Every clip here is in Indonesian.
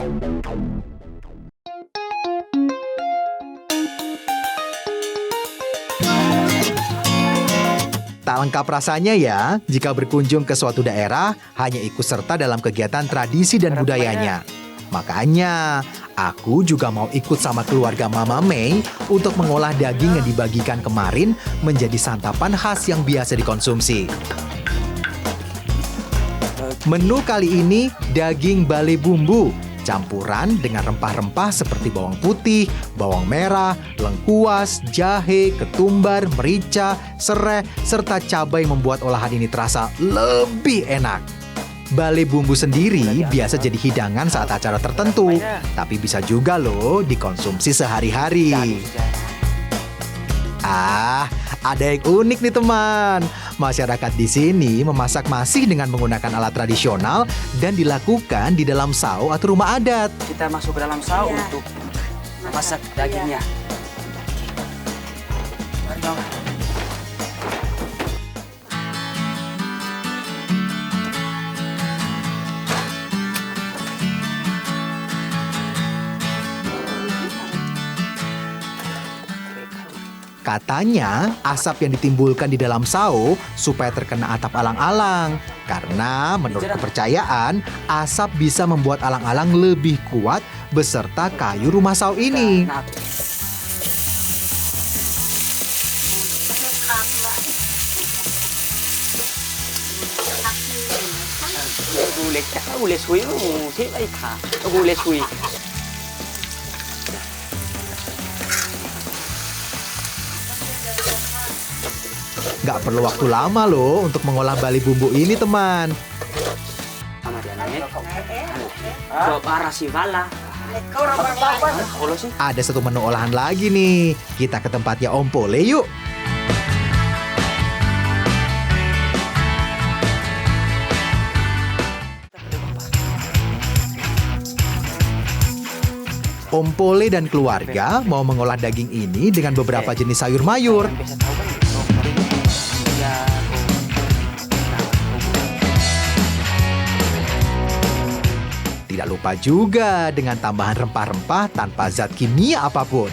Tak lengkap rasanya ya, jika berkunjung ke suatu daerah hanya ikut serta dalam kegiatan tradisi dan budayanya. Makanya, aku juga mau ikut sama keluarga Mama Mei untuk mengolah daging yang dibagikan kemarin menjadi santapan khas yang biasa dikonsumsi. Menu kali ini daging bale bumbu, campuran dengan rempah-rempah seperti bawang putih, bawang merah, lengkuas, jahe, ketumbar, merica, serai, serta cabai membuat olahan ini terasa lebih enak. Bale bumbu sendiri biasa jadi hidangan saat acara tertentu, tapi bisa juga loh dikonsumsi sehari-hari. Ada yang unik nih teman. Masyarakat di sini memasak masih dengan menggunakan alat tradisional dan dilakukan di dalam sao atau rumah adat. Kita masuk ke dalam sao untuk masak dagingnya. Mari dong. Katanya, asap yang ditimbulkan di dalam sao supaya terkena atap alang-alang. Karena menurut kepercayaan, asap bisa membuat alang-alang lebih kuat beserta kayu rumah sao ini. Gak perlu waktu lama loh untuk mengolah bale bumbu ini teman. Ada satu menu olahan lagi nih. Kita ke tempatnya Om Pole yuk. Om Pole dan keluarga mau mengolah daging ini dengan beberapa jenis sayur mayur. Tidak lupa juga dengan tambahan rempah-rempah tanpa zat kimia apapun.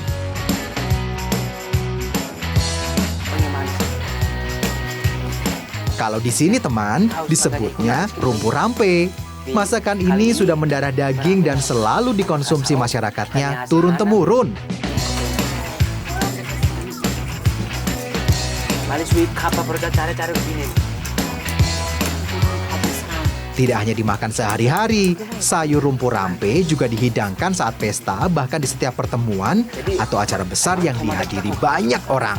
Kalau di sini teman, disebutnya rumpu rampe. Masakan ini sudah mendarah daging dan selalu dikonsumsi masyarakatnya turun-temurun. Tidak hanya dimakan sehari-hari, sayur rumpu rampe juga dihidangkan saat pesta, bahkan di setiap pertemuan atau acara besar yang dihadiri banyak orang.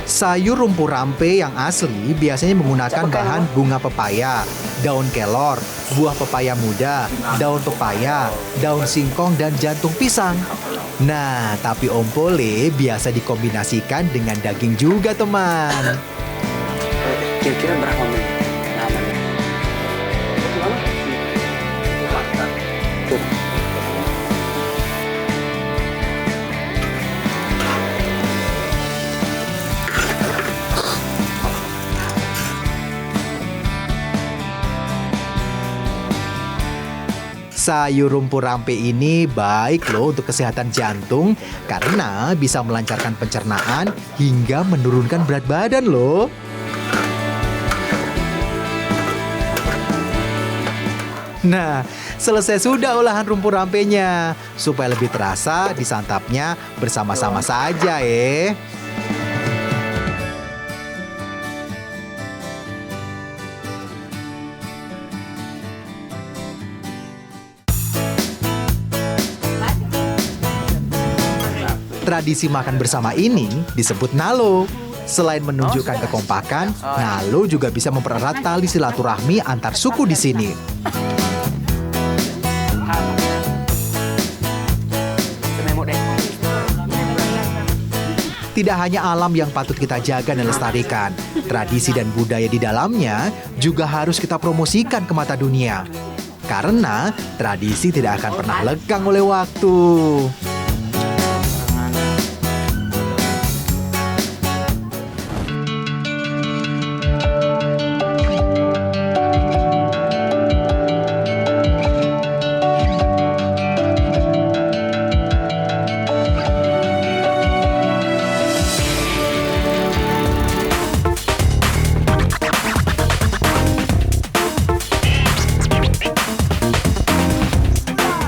Sayur rumpu rampe yang asli biasanya menggunakan bahan bunga pepaya, daun kelor, buah pepaya muda, daun pepaya, daun singkong, dan jantung pisang. Nah, tapi Om Pole biasa dikombinasikan dengan daging juga, teman. Kira-kira berapa menit? Sayur rumpu rampe ini baik loh untuk kesehatan jantung karena bisa melancarkan pencernaan hingga menurunkan berat badan loh. Nah, selesai sudah olahan rumpu rampenya. Supaya lebih terasa, disantapnya bersama-sama saja ya. Tradisi makan bersama ini disebut nalo. Selain menunjukkan kekompakan, nalo juga bisa mempererat tali silaturahmi antar suku di sini. Tidak hanya alam yang patut kita jaga dan lestarikan, tradisi dan budaya di dalamnya juga harus kita promosikan ke mata dunia. karena tradisi tidak akan pernah lekang oleh waktu.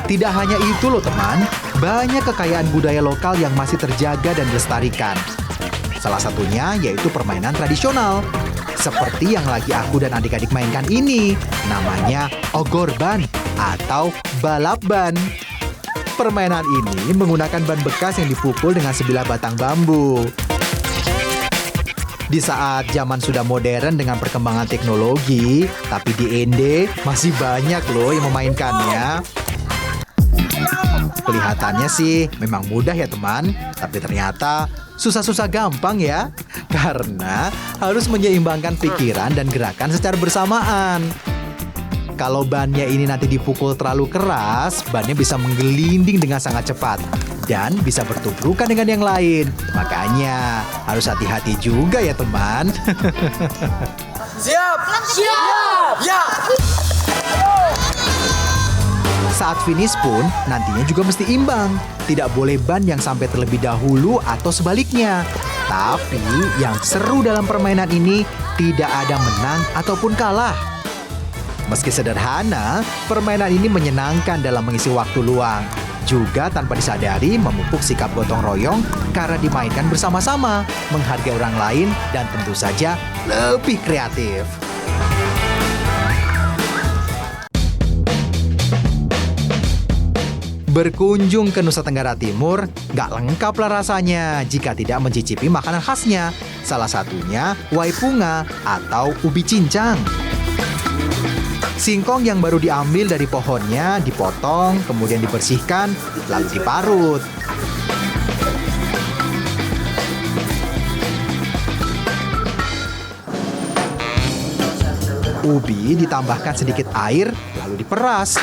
Tidak hanya itu loh teman, banyak kekayaan budaya lokal yang masih terjaga dan dilestarikan. Salah satunya yaitu permainan tradisional. Seperti yang lagi aku dan adik-adik mainkan ini, namanya ogorban atau balap ban. Permainan ini menggunakan ban bekas yang dipukul dengan sebilah batang bambu. Di saat zaman sudah modern dengan perkembangan teknologi, tapi di Ende masih banyak loh yang memainkannya. Kelihatannya sih memang mudah ya teman, tapi ternyata susah-susah gampang ya. Karena harus menyeimbangkan pikiran dan gerakan secara bersamaan. Kalau bannya ini nanti dipukul terlalu keras, bannya bisa menggelinding dengan sangat cepat dan bisa bertubrukan dengan yang lain. Makanya harus hati-hati juga ya teman. Siap! Siap! Ya! Saat finish pun nantinya juga mesti imbang. Tidak boleh ban yang sampai terlebih dahulu atau sebaliknya. Tapi yang seru dalam permainan ini tidak ada menang ataupun kalah. Meski sederhana, permainan ini menyenangkan dalam mengisi waktu luang. Juga tanpa disadari memupuk sikap gotong royong karena dimainkan bersama-sama, menghargai orang lain dan tentu saja lebih kreatif. Berkunjung ke Nusa Tenggara Timur, gak lengkap lah rasanya jika tidak mencicipi makanan khasnya. Salah satunya waipunga atau ubi cincang. Singkong yang baru diambil dari pohonnya dipotong, kemudian dibersihkan, lalu diparut. Ubi ditambahkan sedikit air, lalu diperas.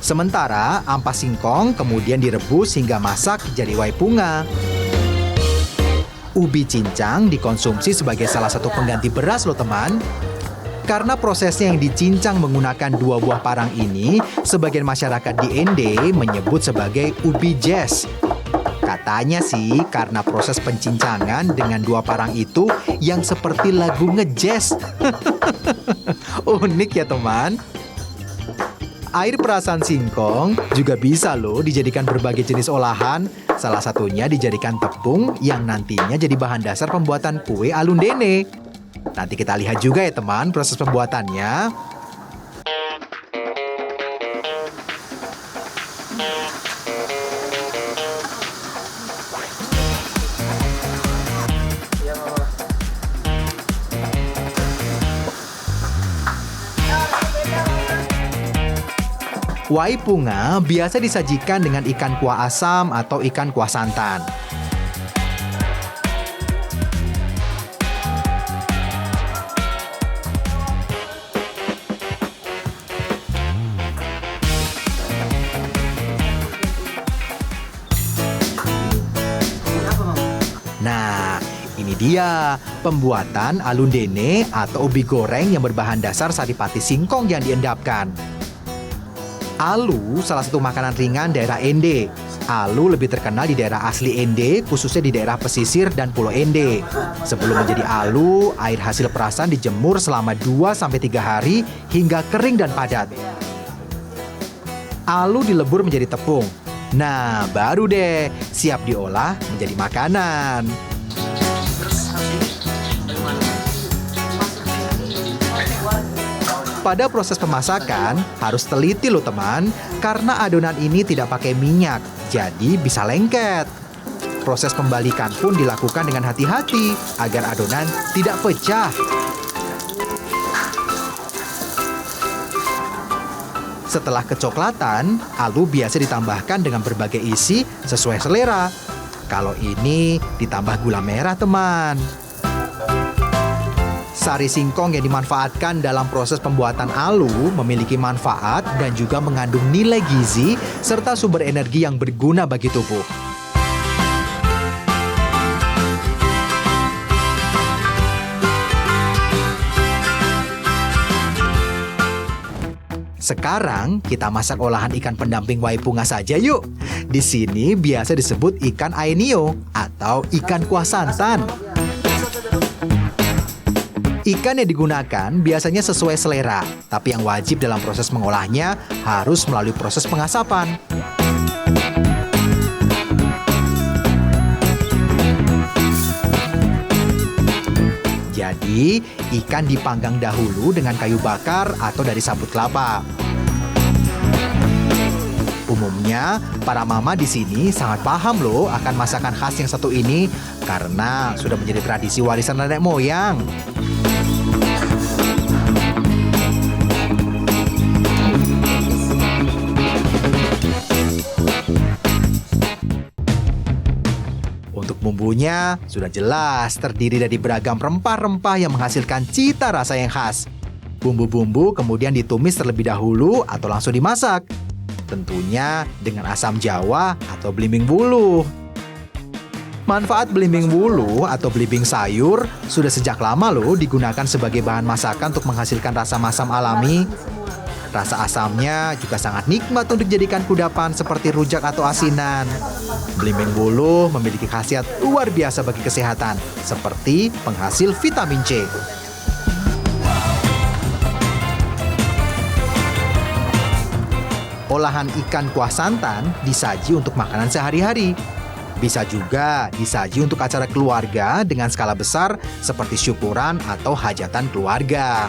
Sementara ampas singkong kemudian direbus hingga masak jadi waipunga. Ubi cincang dikonsumsi sebagai salah satu pengganti beras loh teman. Karena prosesnya yang dicincang menggunakan 2 buah parang ini, sebagian masyarakat di Ende menyebut sebagai ubi jazz. Katanya sih karena proses pencincangan dengan 2 parang itu yang seperti lagu ngejazz. Unik ya teman. Air perasan singkong juga bisa loh dijadikan berbagai jenis olahan. Salah satunya dijadikan tepung yang nantinya jadi bahan dasar pembuatan kue alundene. Nanti kita lihat juga ya teman proses pembuatannya. Waipunga biasa disajikan dengan ikan kuah asam atau ikan kuah santan. Nah, ini dia pembuatan alundene atau ubi goreng yang berbahan dasar saripati singkong yang diendapkan. Alu salah satu makanan ringan daerah Ende. Alu lebih terkenal di daerah asli Ende, khususnya di daerah pesisir dan Pulau Ende. Sebelum menjadi alu, air hasil perasan dijemur selama 2-3 hari hingga kering dan padat. Alu dilebur menjadi tepung. Nah, baru deh siap diolah menjadi makanan. Pada proses pemasakan harus teliti loh teman, karena adonan ini tidak pakai minyak, jadi bisa lengket. Proses pembalikan pun dilakukan dengan hati-hati agar adonan tidak pecah. Setelah kecoklatan, alu biasa ditambahkan dengan berbagai isi sesuai selera. Kalau ini ditambah gula merah, teman. Sari singkong yang dimanfaatkan dalam proses pembuatan alu memiliki manfaat dan juga mengandung nilai gizi serta sumber energi yang berguna bagi tubuh. Sekarang kita masak olahan ikan pendamping waipunga saja yuk. Di sini biasa disebut ikan aenio atau ikan kuah santan. Ikan yang digunakan biasanya sesuai selera, tapi yang wajib dalam proses mengolahnya harus melalui proses pengasapan. Jadi, ikan dipanggang dahulu dengan kayu bakar atau dari sabut kelapa. Umumnya, para mama di sini sangat paham loh akan masakan khas yang satu ini karena sudah menjadi tradisi warisan nenek moyang. Untuk bumbunya sudah jelas terdiri dari beragam rempah-rempah yang menghasilkan cita rasa yang khas. Bumbu-bumbu kemudian ditumis terlebih dahulu atau langsung dimasak. Tentunya dengan asam jawa atau belimbing buluh. Manfaat belimbing buluh atau belimbing sayur sudah sejak lama loh digunakan sebagai bahan masakan untuk menghasilkan rasa masam alami. Rasa asamnya juga sangat nikmat untuk dijadikan kudapan seperti rujak atau asinan. Belimbing buluh memiliki khasiat luar biasa bagi kesehatan, seperti penghasil vitamin C. Olahan ikan kuah santan disaji untuk makanan sehari-hari. Bisa juga disaji untuk acara keluarga dengan skala besar seperti syukuran atau hajatan keluarga.